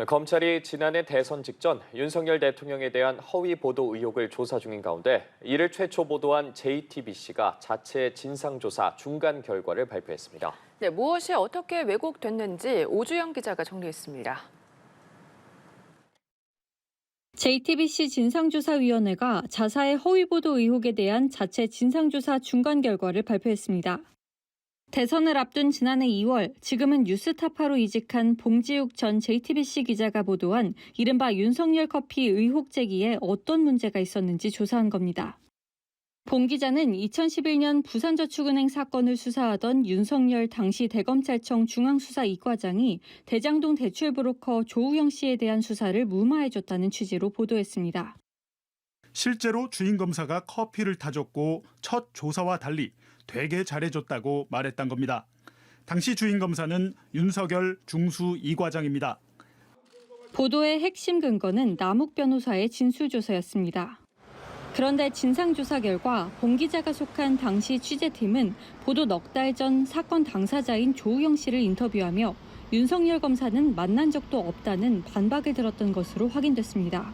검찰이 지난해 대선 직전 윤석열 대통령에 대한 허위 보도 의혹을 조사 중인 가운데 이를 최초 보도한 JTBC가 자체 진상조사 중간 결과를 발표했습니다. 네, 무엇이 어떻게 왜곡됐는지 오주영 기자가 정리했습니다. JTBC 진상조사위원회가 자사의 허위 보도 의혹에 대한 자체 진상조사 중간 결과를 발표했습니다. 대선을 앞둔 지난해 2월, 지금은 뉴스타파로 이직한 봉지욱 전 JTBC 기자가 보도한 이른바 윤석열 커피 의혹 제기에 어떤 문제가 있었는지 조사한 겁니다. 봉 기자는 2011년 부산저축은행 사건을 수사하던 윤석열 당시 대검찰청 중앙수사 2과장이 대장동 대출 브로커 조우영 씨에 대한 수사를 무마해줬다는 취지로 보도했습니다. 실제로 주임 검사가 커피를 타줬고 첫 조사와 달리 되게 잘해줬다고 말했던 겁니다. 당시 주임 검사는 윤석열 중수 2과장입니다. 보도의 핵심 근거는 남욱 변호사의 진술조사였습니다. 그런데 진상조사 결과 봉 기자가 속한 당시 취재팀은 보도 넉 달 전 사건 당사자인 조우영 씨를 인터뷰하며 윤석열 검사는 만난 적도 없다는 반박을 들었던 것으로 확인됐습니다.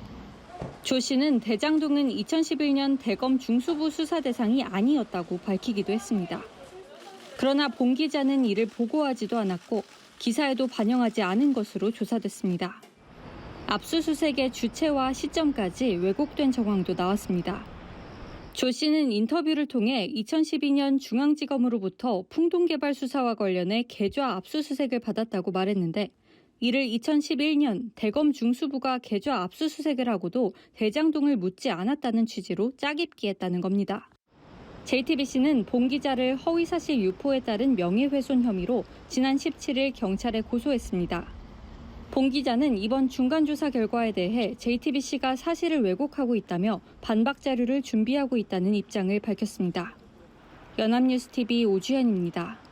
조 씨는 대장동은 2011년 대검 중수부 수사 대상이 아니었다고 밝히기도 했습니다. 그러나 봉 기자는 이를 보고하지도 않았고 기사에도 반영하지 않은 것으로 조사됐습니다. 압수수색의 주체와 시점까지 왜곡된 정황도 나왔습니다. 조 씨는 인터뷰를 통해 2012년 중앙지검으로부터 풍동개발 수사와 관련해 계좌 압수수색을 받았다고 말했는데 이를 2011년 대검 중수부가 계좌 압수수색을 하고도 대장동을 묻지 않았다는 취지로 짜깁기 했다는 겁니다. JTBC는 봉 기자를 허위사실 유포에 따른 명예훼손 혐의로 지난 17일 경찰에 고소했습니다. 봉 기자는 이번 중간조사 결과에 대해 JTBC가 사실을 왜곡하고 있다며 반박 자료를 준비하고 있다는 입장을 밝혔습니다. 연합뉴스TV 오주연입니다.